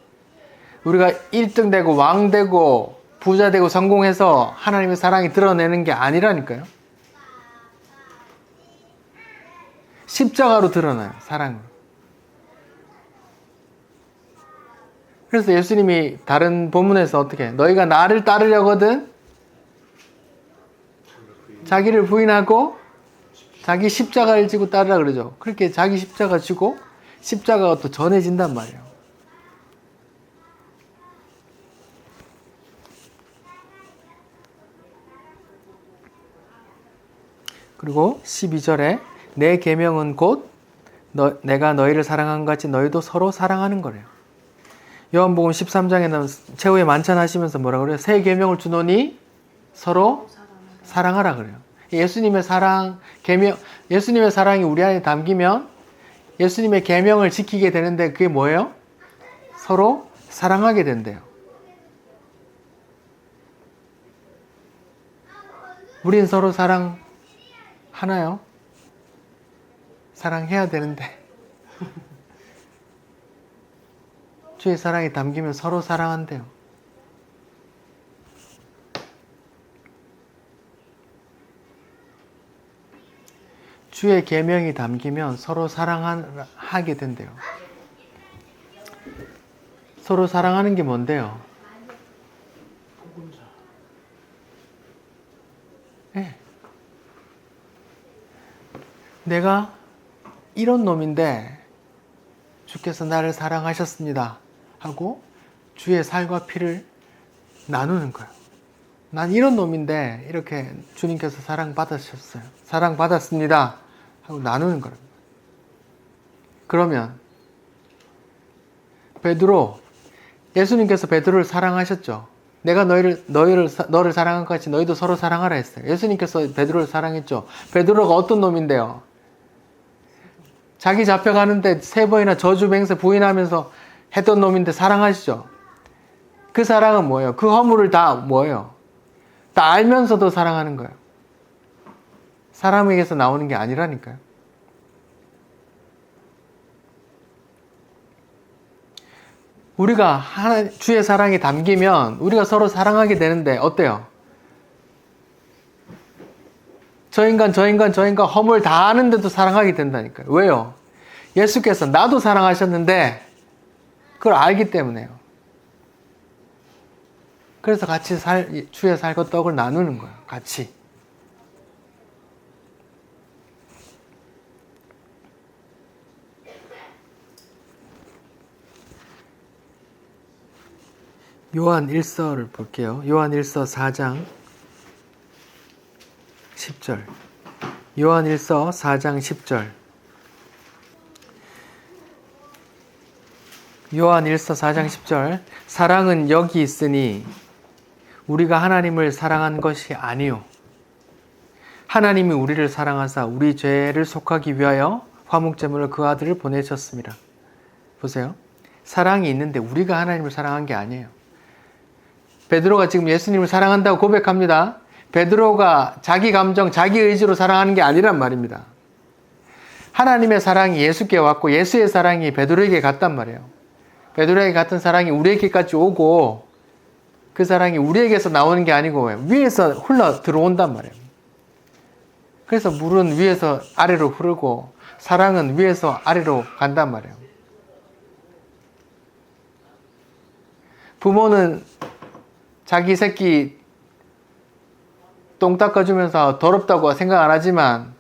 우리가 1등 되고 왕 되고 부자 되고 성공해서 하나님의 사랑이 드러내는 게 아니라니까요. 십자가로 드러나요. 사랑으로. 그래서 예수님이 다른 본문에서 어떻게 너희가 나를 따르려거든 자기를 부인하고 자기 십자가를 지고 따르라 그러죠. 그렇게 자기 십자가 지고 십자가가 또 전해진단 말이에요. 그리고 12절에 내 계명은 곧 내가 너희를 사랑한 것 같이 너희도 서로 사랑하는 거래요. 요한복음 13장에는 최후의 만찬 하시면서 뭐라 그래요? 새 계명을 주노니 서로 사랑하라 그래요. 예수님의 사랑, 계명, 예수님의 사랑이 우리 안에 담기면 예수님의 계명을 지키게 되는데 그게 뭐예요? 서로 사랑하게 된대요. 우린 서로 사랑하나요? 사랑해야 되는데 주의 사랑이 담기면 서로 사랑한대요. 주의 계명이 담기면 서로 사랑하게 된대요. 서로 사랑하는 게 뭔데요? 네. 내가 이런 놈인데 주께서 나를 사랑하셨습니다 하고 주의 살과 피를 나누는 거예요. 난 이런 놈인데 이렇게 주님께서 사랑받으셨어요. 사랑받았습니다 하고 나누는 거랍니다. 그러면 베드로, 예수님께서 베드로를 사랑하셨죠. 내가 너를 사랑한 것 같이 너희도 서로 사랑하라 했어요. 예수님께서 베드로를 사랑했죠. 베드로가 어떤 놈인데요? 자기 잡혀가는데 3번이나 저주 맹세 부인하면서 했던 놈인데 사랑하시죠. 그 사랑은 뭐예요? 그 허물을 다 뭐예요? 다 알면서도 사랑하는 거예요. 사람에게서 나오는 게 아니라니까요. 우리가 주의 사랑이 담기면 우리가 서로 사랑하게 되는데 어때요? 저 인간 허물 다 아는데도 사랑하게 된다니까요. 왜요? 예수께서 나도 사랑하셨는데 그걸 알기 때문에요. 그래서 같이 주의 살과 떡을 나누는 거예요. 같이. 요한 1서를 볼게요. 요한 1서 4장 10절. 요한 1서 4장 10절. 요한 1서 4장 10절. 사랑은 여기 있으니 우리가 하나님을 사랑한 것이 아니요 하나님이 우리를 사랑하사 우리 죄를 속하기 위하여 화목제물을 그 아들을 보내셨습니다. 보세요. 사랑이 있는데 우리가 하나님을 사랑한 게 아니에요. 베드로가 지금 예수님을 사랑한다고 고백합니다. 베드로가 자기 감정, 자기 의지로 사랑하는 게 아니란 말입니다. 하나님의 사랑이 예수께 왔고 예수의 사랑이 베드로에게 갔단 말이에요. 베드로에게 같은 사랑이 우리에게까지 오고 그 사랑이 우리에게서 나오는 게 아니고 위에서 흘러 들어온단 말이에요. 그래서 물은 위에서 아래로 흐르고 사랑은 위에서 아래로 간단 말이에요. 부모는 자기 새끼 똥 닦아주면서 더럽다고 생각 안 하지만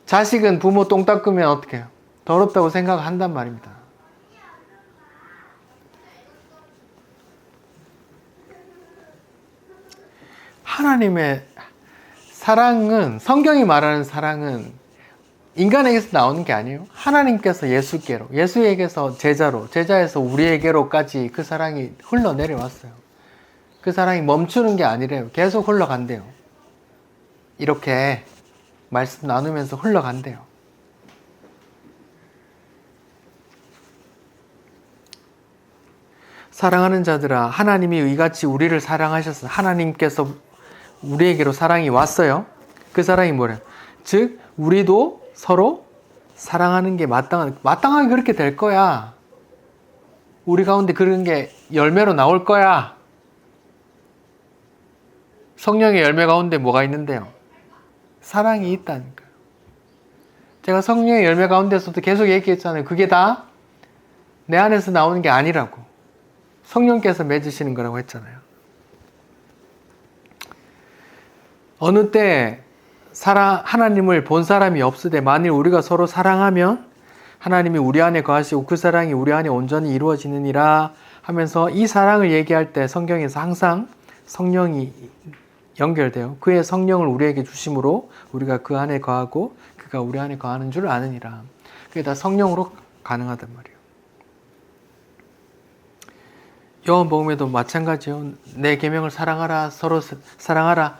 자식은 부모 똥 닦으면 어떻게 해요? 더럽다고 생각한단 말입니다. 하나님의 사랑은, 성경이 말하는 사랑은 인간에게서 나오는 게 아니에요. 하나님께서 예수께로, 예수에게서 제자로, 제자에서 우리에게로까지 그 사랑이 흘러내려왔어요. 그 사랑이 멈추는 게 아니래요. 계속 흘러간대요. 이렇게 말씀 나누면서 흘러간대요. 사랑하는 자들아, 하나님이 이같이 우리를 사랑하셨어. 하나님께서 우리에게로 사랑이 왔어요. 그 사랑이 뭐래요? 즉 우리도 서로 사랑하는 게 마땅하게 그렇게 될 거야. 우리 가운데 그런 게 열매로 나올 거야. 성령의 열매 가운데 뭐가 있는데요? 사랑이 있다니까요. 제가 성령의 열매 가운데서도 계속 얘기했잖아요. 그게 다 내 안에서 나오는 게 아니라고. 성령께서 맺으시는 거라고 했잖아요. 어느 때 하나님을 본 사람이 없으되 만일 우리가 서로 사랑하면 하나님이 우리 안에 거하시고 그 사랑이 우리 안에 온전히 이루어지느니라 하면서 이 사랑을 얘기할 때 성경에서 항상 성령이 연결돼요. 그의 성령을 우리에게 주심으로 우리가 그 안에 거하고 그가 우리 안에 거하는 줄 아느니라. 그게 다 성령으로 가능하단 말이에요. 요한복음에도 마찬가지요. 내 계명을 사랑하라, 서로 사랑하라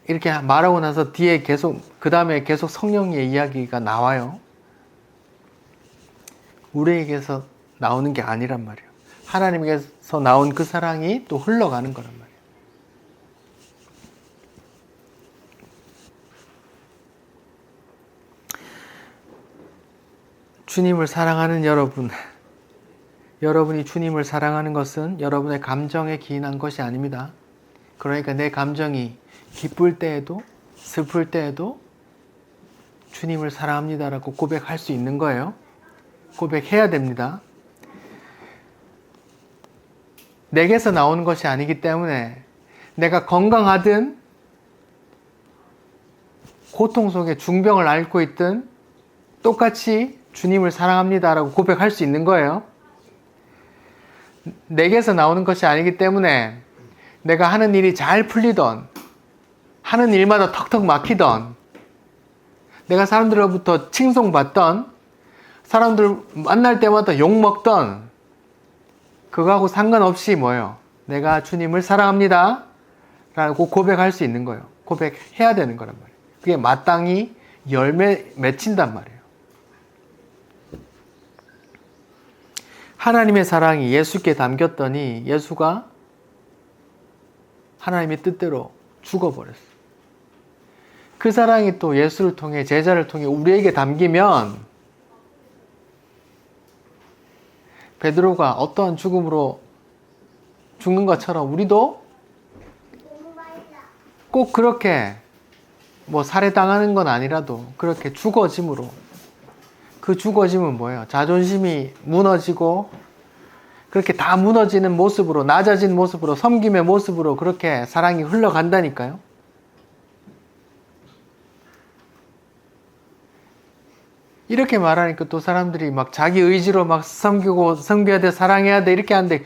이렇게 말하고 나서 뒤에 계속 그 다음에 계속 성령의 이야기가 나와요. 우리에게서 나오는 게 아니란 말이에요. 하나님께서 나온 그 사랑이 또 흘러가는 거란 말이에요. 주님을 사랑하는 여러분이 주님을 사랑하는 것은 여러분의 감정에 기인한 것이 아닙니다. 그러니까 내 감정이 기쁠 때에도 슬플 때에도 주님을 사랑합니다라고 고백할 수 있는 거예요. 고백해야 됩니다. 내게서 나오는 것이 아니기 때문에 내가 건강하든 고통 속에 중병을 앓고 있든 똑같이 주님을 사랑합니다라고 고백할 수 있는 거예요. 내게서 나오는 것이 아니기 때문에 내가 하는 일이 잘 풀리던, 하는 일마다 턱턱 막히던, 내가 사람들로부터 칭송받던, 사람들 만날 때마다 욕먹던, 그거하고 상관없이 뭐예요? 내가 주님을 사랑합니다 라고 고백할 수 있는 거예요. 고백해야 되는 거란 말이에요. 그게 마땅히 열매 맺힌단 말이에요. 하나님의 사랑이 예수께 담겼더니 예수가 하나님의 뜻대로 죽어버렸어요. 그 사랑이 또 예수를 통해, 제자를 통해 우리에게 담기면 베드로가 어떠한 죽음으로 죽는 것처럼 우리도 꼭 그렇게 뭐 살해당하는 건 아니라도 그렇게 죽어짐으로, 그 죽어짐은 뭐예요? 자존심이 무너지고 그렇게 다 무너지는 모습으로, 낮아진 모습으로, 섬김의 모습으로 그렇게 사랑이 흘러간다니까요. 이렇게 말하니까 또 사람들이 막 자기 의지로 막 섬기고 섬겨야 돼, 사랑해야 돼 이렇게 하는데,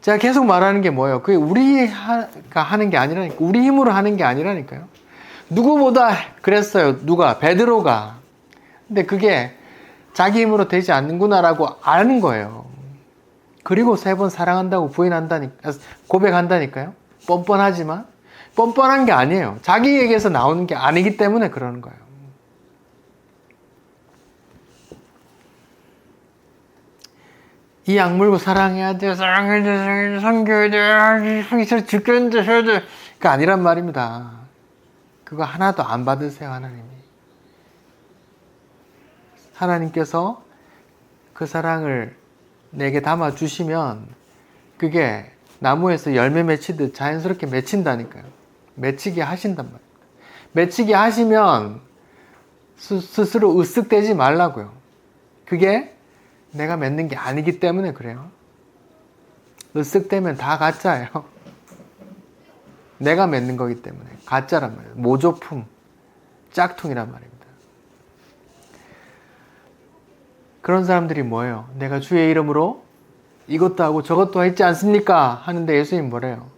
제가 계속 말하는 게 뭐예요? 그게 우리가 하는 게 아니라니까. 우리 힘으로 하는 게 아니라니까요. 누구보다 그랬어요. 누가? 베드로가. 근데 그게 자기 힘으로 되지 않는구나라고 아는 거예요. 그리고 3번 사랑한다고 고백한다니까요. 뻔뻔하지만 뻔뻔한 게 아니에요. 자기에게서 나오는 게 아니기 때문에 그러는 거예요. 이 악물고 사랑해야 돼, 사랑해야 돼, 섬겨야 돼, 죽겠는데 해야 돼. 그거 아니란 말입니다. 그거 하나도 안 받으세요, 하나님이. 하나님께서 그 사랑을 내게 담아주시면 그게 나무에서 열매 맺히듯 자연스럽게 맺힌다니까요. 맺히게 하신단 말입니다. 맺히게 하시면 스스로 으쓱대지 말라고요. 그게 내가 맺는 게 아니기 때문에 그래요. 으쓱대면 다 가짜예요. 내가 맺는 거기 때문에 가짜란 말이에요. 모조품, 짝퉁이란 말입니다. 그런 사람들이 뭐예요? 내가 주의 이름으로 이것도 하고 저것도 했지 않습니까? 하는데 예수님 뭐래요?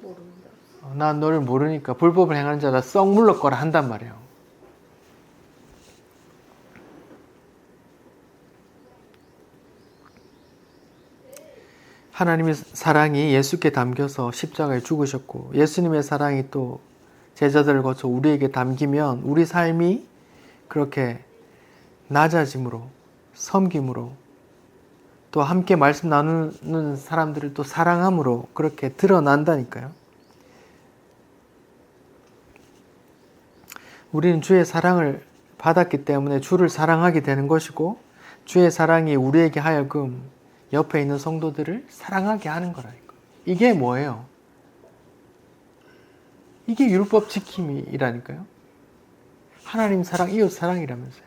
모릅니다. 난 너를 모르니까 불법을 행하는 자다 썩 물러거라 한단 말이에요. 하나님의 사랑이 예수께 담겨서 십자가에 죽으셨고, 예수님의 사랑이 또 제자들을 거쳐 우리에게 담기면 우리 삶이 그렇게 낮아짐으로, 섬김으로, 또 함께 말씀 나누는 사람들을 또 사랑함으로 그렇게 드러난다니까요. 우리는 주의 사랑을 받았기 때문에 주를 사랑하게 되는 것이고, 주의 사랑이 우리에게 하여금 옆에 있는 성도들을 사랑하게 하는 거라니까. 이게 뭐예요? 이게 율법 지킴이라니까요. 하나님 사랑, 이웃 사랑이라면서요.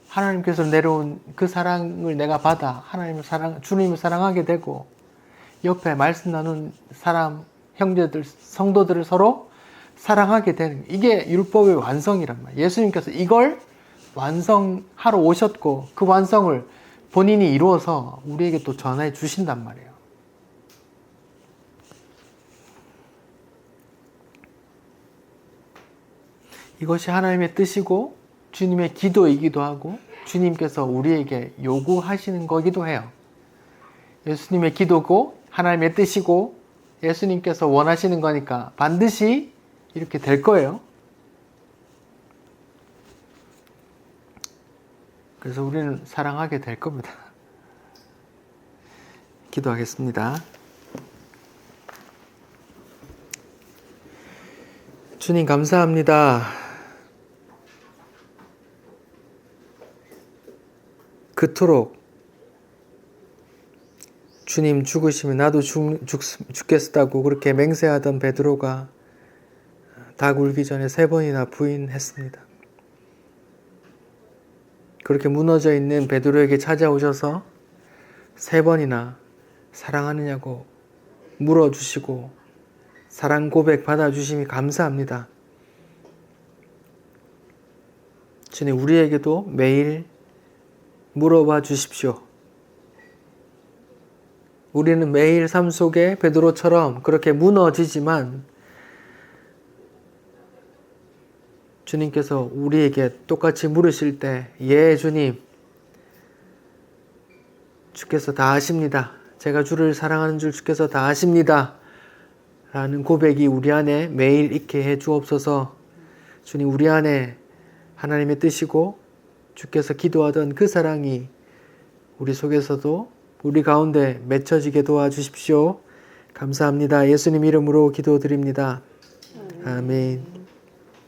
하나님께서 내려온 그 사랑을 내가 받아 주님을 사랑하게 되고, 옆에 말씀 나눈 사람, 형제들, 성도들을 서로 사랑하게 되는, 이게 율법의 완성이란 말이에요. 예수님께서 이걸 완성하러 오셨고, 그 완성을 본인이 이루어서 우리에게 또 전해 주신단 말이에요. 이것이 하나님의 뜻이고 주님의 기도이기도 하고 주님께서 우리에게 요구하시는 거기도 해요. 예수님의 기도고 하나님의 뜻이고 예수님께서 원하시는 거니까 반드시 이렇게 될 거예요. 그래서 우리는 사랑하게 될 겁니다. 기도하겠습니다. 주님 감사합니다. 그토록 주님 죽으시면 나도 죽겠다고 그렇게 맹세하던 베드로가 닭 울기 전에 3번이나 부인했습니다. 그렇게 무너져 있는 베드로에게 찾아오셔서 3번이나 사랑하느냐고 물어주시고 사랑 고백 받아주심이 감사합니다. 주님, 우리에게도 매일 물어봐 주십시오. 우리는 매일 삶 속에 베드로처럼 그렇게 무너지지만 주님께서 우리에게 똑같이 물으실 때, 예, 주님, 주께서 다 아십니다. 제가 주를 사랑하는 줄 주께서 다 아십니다. 라는 고백이 우리 안에 매일 있게 해 주옵소서. 주님, 우리 안에 하나님의 뜻이고 주께서 기도하던 그 사랑이 우리 속에서도 우리 가운데 맺혀지게 도와주십시오. 감사합니다. 예수님 이름으로 기도드립니다. 아멘.